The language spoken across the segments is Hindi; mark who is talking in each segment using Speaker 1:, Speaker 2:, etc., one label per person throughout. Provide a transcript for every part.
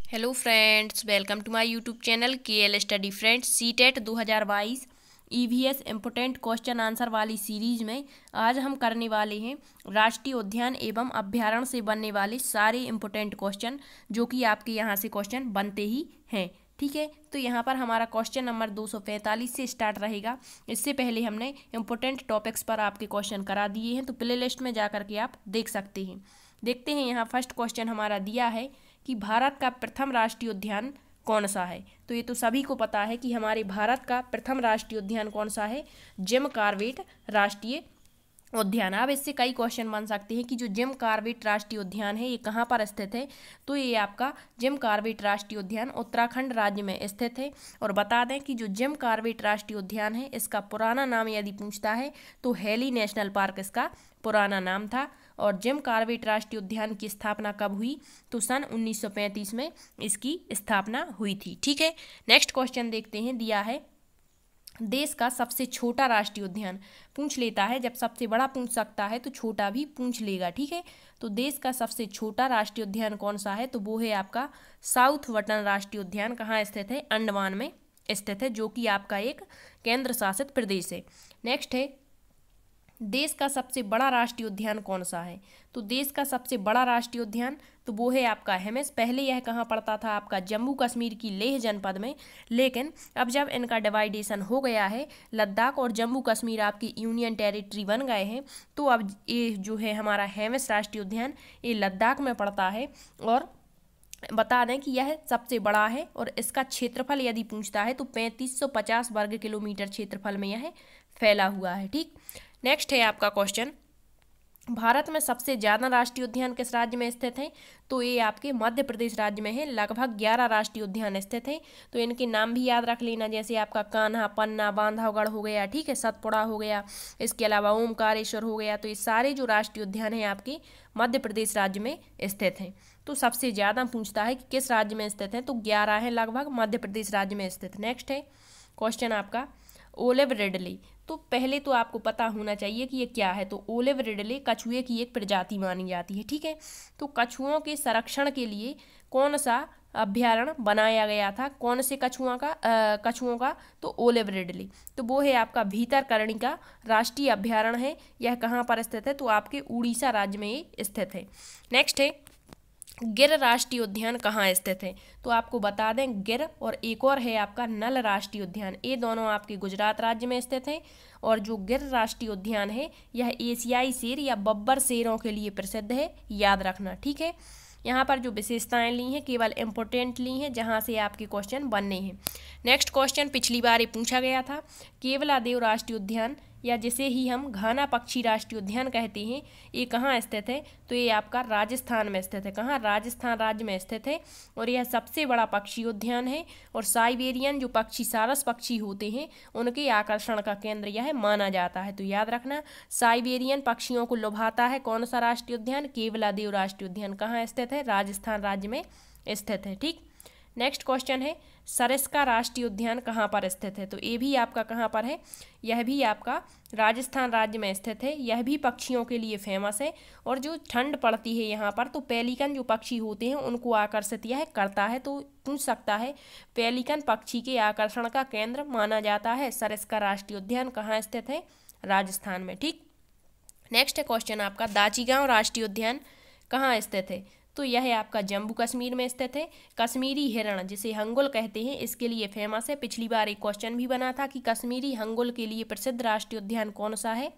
Speaker 1: Hello friends, welcome to my YouTube channel KL study. Friends, CTET 2022 EVS important question answer वाली सीरीज में आज हम करने वाले हैं राष्ट्रीय उद्यान एवं अभ्यारण्य से बनने वाले सारे इम्पोर्टेंट क्वेश्चन, जो कि आपके यहाँ से क्वेश्चन बनते ही हैं। ठीक है, तो यहाँ पर हमारा क्वेश्चन नंबर 245 से स्टार्ट रहेगा। इससे पहले हमने इम्पोर्टेंट टॉपिक्स पर आपके क्वेश्चन करा दिए हैं, तो प्ले लिस्ट में जा करके आप देख सकते हैं। देखते हैं, यहाँ फर्स्ट क्वेश्चन हमारा दिया है कि भारत का प्रथम राष्ट्रीय उद्यान कौन सा है। तो ये तो सभी को पता है कि हमारे भारत का प्रथम राष्ट्रीय उद्यान कौन सा है, जिम कॉर्बेट राष्ट्रीय उद्यान। अब इससे कई क्वेश्चन बन सकते हैं कि जो जिम कॉर्बेट राष्ट्रीय उद्यान है ये कहाँ पर स्थित है। तो ये आपका जिम कॉर्बेट राष्ट्रीय उद्यान उत्तराखंड राज्य में स्थित है। और बता दें कि जो जिम कॉर्बेट राष्ट्रीय उद्यान है इसका पुराना नाम यदि पूछता है तो हेली नेशनल पार्क इसका पुराना नाम था। और जिम कॉर्बेट राष्ट्रीय उद्यान की स्थापना कब हुई, तो सन 1935 में इसकी स्थापना हुई थी। ठीक है, नेक्स्ट क्वेश्चन देखते हैं। दिया है देश का सबसे छोटा राष्ट्रीय उद्यान पूछ लेता है। जब सबसे बड़ा पूछ सकता है तो छोटा भी पूछ लेगा। ठीक है, तो देश का सबसे छोटा राष्ट्रीय उद्यान कौन सा है, तो वो है आपका साउथ वटन राष्ट्रीय उद्यान। कहाँ स्थित है, अंडमान में स्थित है, जो कि आपका एक केंद्र शासित प्रदेश है। नेक्स्ट है, देश का सबसे बड़ा राष्ट्रीय उद्यान कौन सा है। तो देश का सबसे बड़ा राष्ट्रीय उद्यान तो वो है आपका हिमालय। पहले यह कहाँ पड़ता था, आपका जम्मू कश्मीर की लेह जनपद में, लेकिन अब जब इनका डिवाइडेशन हो गया है, लद्दाख और जम्मू कश्मीर आपकी यूनियन टेरिटरी बन गए हैं, तो अब ये जो है हमारा हिमालय राष्ट्रीय उद्यान ये लद्दाख में पड़ता है। और बता दें कि यह सबसे बड़ा है और इसका क्षेत्रफल यदि पूछता है तो 3550 वर्ग किलोमीटर क्षेत्रफल में यह फैला हुआ है। ठीक, नेक्स्ट है आपका क्वेश्चन, भारत में सबसे ज़्यादा राष्ट्रीय उद्यान किस राज्य में स्थित हैं। तो ये आपके मध्य प्रदेश राज्य में है। लगभग 11 राष्ट्रीय उद्यान स्थित हैं। तो इनके नाम भी याद रख लेना, जैसे आपका कान्हा, पन्ना, बांधवगढ़ हो गया, ठीक है, सतपुड़ा हो गया, इसके अलावा ओमकारेश्वर हो गया। तो ये सारे जो राष्ट्रीय उद्यान हैं आपके मध्य प्रदेश राज्य में स्थित हैं। तो सबसे ज़्यादा पूछता है कि किस राज्य में स्थित हैं, तो 11 हैं लगभग मध्य प्रदेश राज्य में स्थित। नेक्स्ट है क्वेश्चन आपका ओलिव रिडले। तो पहले तो आपको पता होना चाहिए कि ये क्या है। तो ओलिव रिडले कछुए की एक प्रजाति मानी जाती है। ठीक है, तो कछुओं के संरक्षण के लिए कौन सा अभ्यारण्य बनाया गया था, कौन से कछुओं का, तो ओलिव रिडले। तो वो है आपका भीतरकनिका राष्ट्रीय अभ्यारण्य है। यह कहाँ पर स्थित है, तो आपके उड़ीसा राज्य में ये स्थित है। नेक्स्ट है गिर राष्ट्रीय उद्यान कहाँ स्थित है। तो आपको बता दें गिर और एक और है आपका नल राष्ट्रीय उद्यान, ये दोनों आपके गुजरात राज्य में स्थित हैं। और जो गिर राष्ट्रीय उद्यान है यह एशियाई शेर या बब्बर शेरों के लिए प्रसिद्ध है, याद रखना। ठीक है, यहाँ पर जो विशेषताएं ली हैं केवल इम्पोर्टेंट ली हैं, जहाँ से आपके क्वेश्चन बनने हैं। नेक्स्ट क्वेश्चन पिछली बार ये पूछा गया था, केवलादेव राष्ट्रीय उद्यान या जिसे ही हम घाना पक्षी राष्ट्रीय उद्यान कहते हैं, ये कहाँ स्थित है। तो ये आपका राजस्थान में स्थित है। कहाँ, राजस्थान राज्य में स्थित है। और यह सबसे बड़ा पक्षी उद्यान है। और साइबेरियन जो पक्षी सारस पक्षी होते हैं उनके आकर्षण का केंद्र यह माना जाता है। तो याद रखना, साइबेरियन पक्षियों को लुभाता है कौन सा राष्ट्रीय उद्यान, केवलादेव राष्ट्रीय उद्यान। कहाँ स्थित है, राजस्थान राज्य में स्थित है। ठीक, नेक्स्ट क्वेश्चन है सरिस्का राष्ट्रीय उद्यान कहाँ पर स्थित है। तो ये भी आपका कहाँ पर है, यह भी आपका राजस्थान राज्य में स्थित है। यह भी पक्षियों के लिए फेमस है। और जो ठंड पड़ती है यहाँ पर तो पेलिकन जो पक्षी होते हैं उनको आकर्षित यह करता है। तो पूछ सकता है पेलिकन पक्षी के आकर्षण का केंद्र माना जाता है। सरिस्का राष्ट्रीय उद्यान कहाँ स्थित है, राजस्थान में। ठीक, नेक्स्ट है क्वेश्चन आपका दाचीगांव राष्ट्रीय उद्यान कहाँ स्थित है। तो यह आपका जम्मू कश्मीर में स्थित है। कश्मीरी हिरण जिसे हंगुल कहते हैं इसके लिए फेमस है। पिछली बार एक क्वेश्चन भी बना था कि कश्मीरी हंगुल के लिए प्रसिद्ध राष्ट्रीय उद्यान कौन सा है।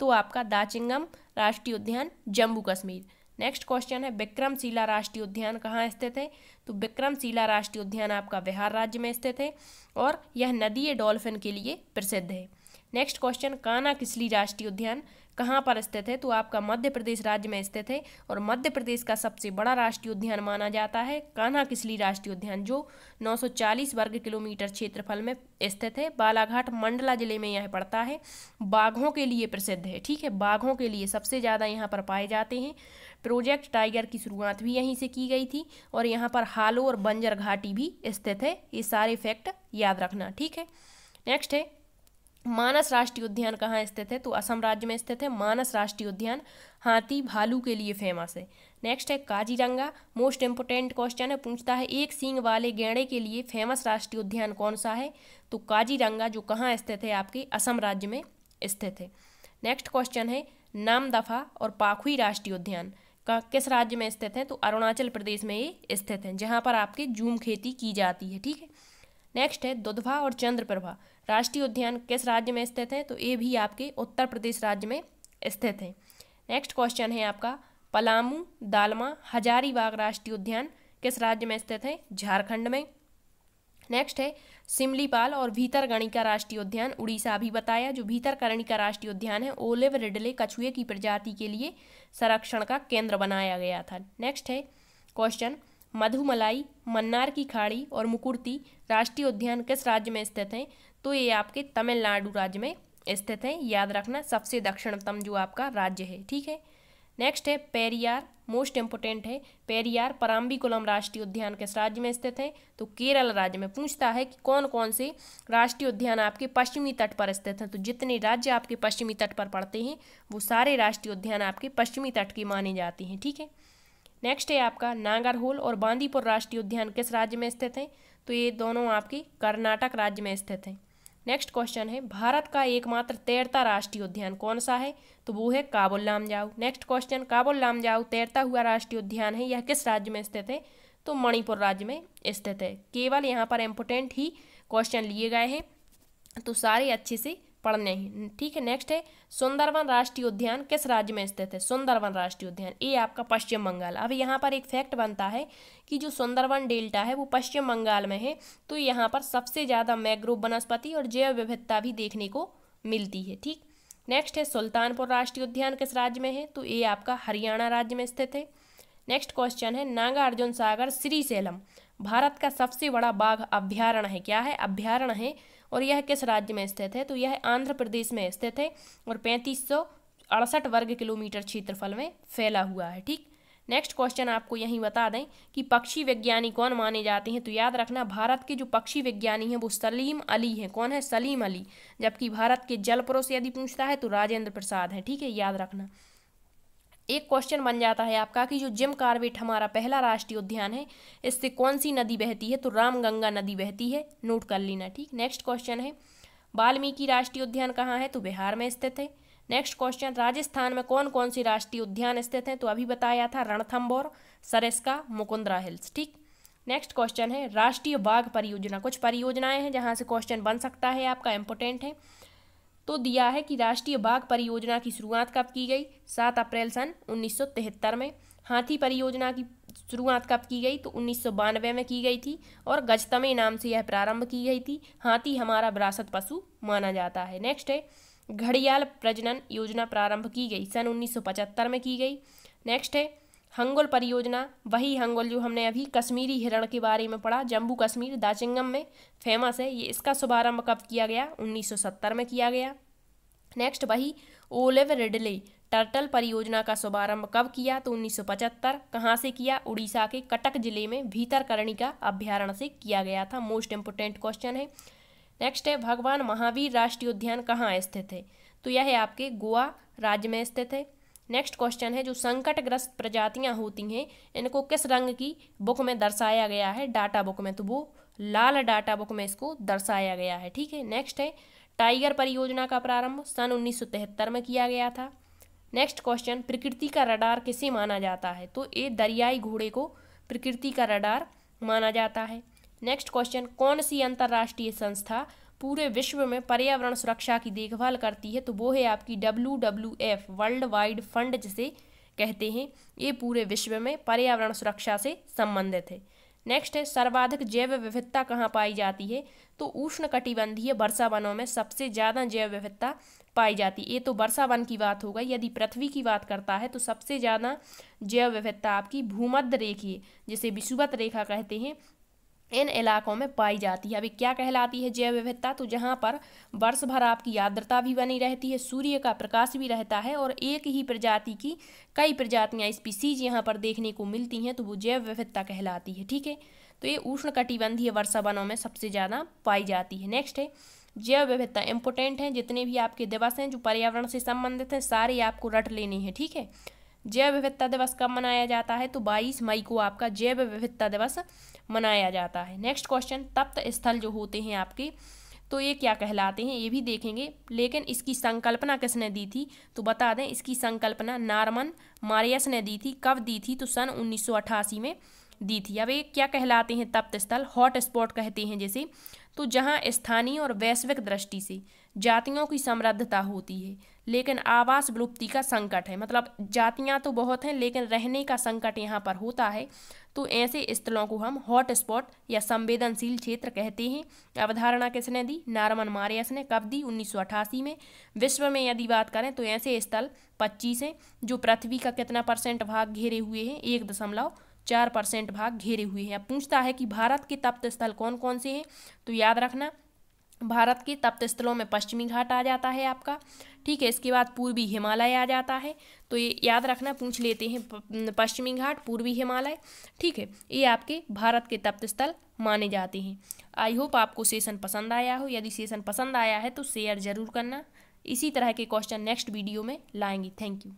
Speaker 1: तो आपका दाचिंगम राष्ट्रीय उद्यान जम्मू कश्मीर। नेक्स्ट क्वेश्चन है विक्रमशिला राष्ट्रीय उद्यान कहाँ स्थित है। तो विक्रमशिला राष्ट्रीय उद्यान आपका बिहार राज्य में स्थित है। और यह नदीय डॉल्फिन के लिए प्रसिद्ध है। नेक्स्ट क्वेश्चन कान्हा किसली राष्ट्रीय उद्यान कहाँ पर स्थित है। तो आपका मध्य प्रदेश राज्य में स्थित है। और मध्य प्रदेश का सबसे बड़ा राष्ट्रीय उद्यान माना जाता है कान्हा किसली राष्ट्रीय उद्यान, जो 940 वर्ग किलोमीटर क्षेत्रफल में स्थित है। बालाघाट मंडला जिले में यह पड़ता है। बाघों के लिए प्रसिद्ध है। ठीक है, बाघों के लिए सबसे ज़्यादा यहाँ पर पाए जाते हैं। प्रोजेक्ट टाइगर की शुरुआत भी यहीं से की गई थी। और यहाँ पर हालो और बंजर घाटी भी स्थित है। ये सारे फैक्ट याद रखना। ठीक है, नेक्स्ट है मानस राष्ट्रीय उद्यान कहाँ स्थित है। तो असम राज्य में स्थित है। मानस राष्ट्रीय उद्यान हाथी भालू के लिए फेमस है। नेक्स्ट है काजीरंगा, मोस्ट इम्पोर्टेंट क्वेश्चन है, पूछता है एक सींग वाले गैंडे के लिए फेमस राष्ट्रीय उद्यान कौन सा है? तो काजीरंगा, जो कहाँ स्थित है? आपके असम राज्य में स्थित है। नेक्स्ट क्वेश्चन है नामदफा और पाखुई राष्ट्रीय उद्यान किस राज्य में स्थित है? तो अरुणाचल प्रदेश में ये स्थित है, जहाँ पर आपके जूम खेती की जाती है, ठीक है। नेक्स्ट है दुधवा और चंद्रप्रभा राष्ट्रीय उद्यान किस राज्य में स्थित है? तो ये भी आपके उत्तर प्रदेश राज्य में स्थित है। नेक्स्ट क्वेश्चन है आपका पलामू, दालमा, हजारीबाग राष्ट्रीय उद्यान किस राज्य में स्थित है? झारखंड में। नेक्स्ट है सिमलीपाल और भीतरकनिका राष्ट्रीय उद्यान, उड़ीसा अभी बताया। जो भीतरकनिका राष्ट्रीय उद्यान है ओलिव रिडले कछुए की प्रजाति के लिए संरक्षण का केंद्र बनाया गया था। नेक्स्ट है क्वेश्चन मधुमलाई, मन्नार की खाड़ी और मुकुर्ती राष्ट्रीय उद्यान किस राज्य में स्थित हैं? तो ये आपके तमिलनाडु राज्य में स्थित है, याद रखना, सबसे दक्षिणतम जो आपका राज्य है, ठीक है। नेक्स्ट है पेरियार, मोस्ट इंपोर्टेंट है, पेरियार पराम्बीकुलम राष्ट्रीय उद्यान किस राज्य में स्थित है? तो केरल राज्य में। पूछता है कि कौन कौन से राष्ट्रीय उद्यान आपके पश्चिमी तट पर स्थित हैं? तो जितने राज्य आपके पश्चिमी तट पर पड़ते हैं वो सारे राष्ट्रीय उद्यान आपके पश्चिमी तट के माने जाते हैं, ठीक है। नेक्स्ट है आपका नागरहोल और बांदीपुर राष्ट्रीय उद्यान किस राज्य में स्थित है? तो ये दोनों आपके कर्नाटक राज्य में स्थित हैं। नेक्स्ट क्वेश्चन है भारत का एकमात्र तैरता राष्ट्रीय उद्यान कौन सा है? तो वो है काबुल लामजाओ। नेक्स्ट क्वेश्चन काबुल लामजाओ तैरता हुआ राष्ट्रीय उद्यान है, यह किस राज्य में स्थित है? तो मणिपुर राज्य में स्थित है। केवल यहाँ पर इम्पोर्टेंट ही क्वेश्चन लिए गए हैं, तो सारे अच्छे से पढ़ने हैं, ठीक है। नेक्स्ट है सुंदरवन राष्ट्रीय उद्यान किस राज्य में स्थित है? सुंदरवन राष्ट्रीय उद्यान ये आपका पश्चिम बंगाल। अब यहाँ पर एक फैक्ट बनता है कि जो सुंदरवन डेल्टा है वो पश्चिम बंगाल में है, तो यहाँ पर सबसे ज़्यादा मैंग्रोव वनस्पति और जैव विविधता भी देखने को मिलती है, ठीक। नेक्स्ट है सुल्तानपुर राष्ट्रीय उद्यान किस राज्य में है? तो ये आपका हरियाणा राज्य में स्थित है। नेक्स्ट क्वेश्चन है नागार्जुन सागर श्रीशैलम भारत का सबसे बड़ा बाघ अभ्यारण्य है, क्या है? अभ्यारण्य है, और यह किस राज्य में स्थित है? तो यह आंध्र प्रदेश में स्थित है और 3568 वर्ग किलोमीटर क्षेत्रफल में फैला हुआ है, ठीक। नेक्स्ट क्वेश्चन आपको यहीं बता दें कि पक्षी विज्ञानी कौन माने जाते हैं? तो याद रखना भारत के जो पक्षी विज्ञानी हैं वो सलीम अली हैं। कौन है? सलीम अली। जबकि भारत के जल पुरुष यदि पूछता है तो राजेंद्र प्रसाद हैं, ठीक है, याद रखना। एक क्वेश्चन बन जाता है आपका कि जो जिम कॉर्बेट हमारा पहला राष्ट्रीय उद्यान है इससे कौन सी नदी बहती है? तो रामगंगा नदी बहती है, नोट कर लेना, ठीक। नेक्स्ट क्वेश्चन है वाल्मीकि राष्ट्रीय उद्यान कहाँ है? तो बिहार में स्थित है। नेक्स्ट क्वेश्चन राजस्थान में कौन कौन से राष्ट्रीय उद्यान स्थित हैं? तो अभी बताया था रणथंभौर, सरिस्का, मुकुंदरा हिल्स, ठीक। नेक्स्ट क्वेश्चन है राष्ट्रीय बाघ परियोजना। कुछ परियोजनाएं हैं जहाँ से क्वेश्चन बन सकता है आपका, इंपोर्टेंट है। तो दिया है कि राष्ट्रीय बाघ परियोजना की शुरुआत कब की गई? 7 अप्रैल सन 1973 में। हाथी परियोजना की शुरुआत कब की गई? तो 1992 में की गई थी और गजतमे नाम से यह प्रारंभ की गई थी। हाथी हमारा विरासत पशु माना जाता है। नेक्स्ट है घड़ियाल प्रजनन योजना प्रारंभ की गई सन 1975 में की गई। नेक्स्ट है हंगुल परियोजना, वही हंगुल जो हमने अभी कश्मीरी हिरण के बारे में पढ़ा, जम्मू कश्मीर दाचिंगम में फेमस है, ये इसका शुभारंभ कब किया गया? 1970 में किया गया। नेक्स्ट वही ओलिव रिडले टर्टल परियोजना का शुभारंभ कब किया? तो 1975। कहाँ से किया? उड़ीसा के कटक जिले में भीतरकनिका अभ्यारण्य से किया गया था। मोस्ट इंपोर्टेंट क्वेश्चन है। नेक्स्ट है भगवान महावीर राष्ट्रीय उद्यान कहाँ स्थित है? तो यह है आपके गोवा राज्य में स्थित है। नेक्स्ट क्वेश्चन है जो संकटग्रस्त प्रजातियां होती हैं इनको किस रंग की बुक में दर्शाया गया है? डाटा बुक में, तो वो लाल डाटा बुक में इसको दर्शाया गया है, ठीक है। नेक्स्ट है टाइगर परियोजना का प्रारंभ सन 1973 में किया गया था। नेक्स्ट क्वेश्चन प्रकृति का रडार किसे माना जाता है? तो ये दरियाई घोड़े को प्रकृति का रडार माना जाता है। नेक्स्ट क्वेश्चन कौन सी अंतर्राष्ट्रीय संस्था पूरे विश्व में पर्यावरण सुरक्षा की देखभाल करती है? तो वो है आपकी WWF, वर्ल्ड वाइड फंड जिसे कहते हैं। ये पूरे विश्व में पर्यावरण सुरक्षा से संबंधित है। नेक्स्ट है सर्वाधिक जैव विविधता कहाँ पाई जाती है? तो उष्णकटिबंधीय वर्षा वनों में सबसे ज़्यादा जैव विविधता पाई जाती है। ये तो वर्षा वन की बात हो गई। यदि पृथ्वी की बात करता है तो सबसे ज़्यादा जैव विविधता आपकी भूमध्य रेखीय जिसे विषुवत रेखा कहते हैं इन इलाकों में पाई जाती है। अभी क्या कहलाती है जैव विविधता? तो जहाँ पर वर्ष भर आपकी आर्द्रता भी बनी रहती है, सूर्य का प्रकाश भी रहता है और एक ही प्रजाति की कई प्रजातियाँ स्पीसीज यहाँ पर देखने को मिलती हैं, तो वो जैव विविधता कहलाती है, ठीक है। तो ये उष्णकटिबंधीय वर्षा वनों में सबसे ज़्यादा पाई जाती है। नेक्स्ट है जैव विविधता इंपोर्टेंट है। जितने भी आपके दिवस हैं जो पर्यावरण से संबंधित हैं सारे आपको रट लेने हैं, ठीक है। जैव विविधता दिवस कब मनाया जाता है? तो 22 मई को आपका जैव विविधता दिवस मनाया जाता है। नेक्स्ट क्वेश्चन, तप्त स्थल जो होते हैं आपके, तो ये क्या कहलाते हैं ये भी देखेंगे, लेकिन इसकी संकल्पना किसने दी थी? तो बता दें, इसकी संकल्पना नॉर्मन मारियस ने दी थी। कब दी थी? तो सन 1988 में दी थी। अब ये क्या कहलाते हैं? तप्त स्थल, हॉट स्पॉट कहते हैं जैसे, तो जहाँ स्थानीय और वैश्विक दृष्टि से जातियों की समृद्धता होती है लेकिन आवास विलुप्ति का संकट है। मतलब जातियाँ तो बहुत हैं लेकिन रहने का संकट यहाँ पर होता है, तो ऐसे स्थलों को हम हॉट स्पॉट या संवेदनशील क्षेत्र कहते हैं। अवधारणा किसने दी? नॉर्मन मारियस ने। कब दी? 1988 में। विश्व में यदि बात करें तो ऐसे स्थल 25 हैं जो पृथ्वी का कितना % भाग घेरे हुए हैं? 1.4% भाग घेरे हुए हैं। अब पूछता है कि भारत के तप्त स्थल कौन कौन से हैं? तो याद रखना, भारत के तप्त स्थलों में पश्चिमी घाट आ जाता है आपका, ठीक है। इसके बाद पूर्वी हिमालय आ जाता है, तो ये याद रखना, पूछ लेते हैं पश्चिमी घाट, पूर्वी हिमालय, ठीक है। ये आपके भारत के तप्त स्थल माने जाते हैं। आई होप आपको सेशन पसंद आया हो। यदि सेशन पसंद आया है तो शेयर जरूर करना। इसी तरह के क्वेश्चन नेक्स्ट वीडियो में लाएंगे। Thank you.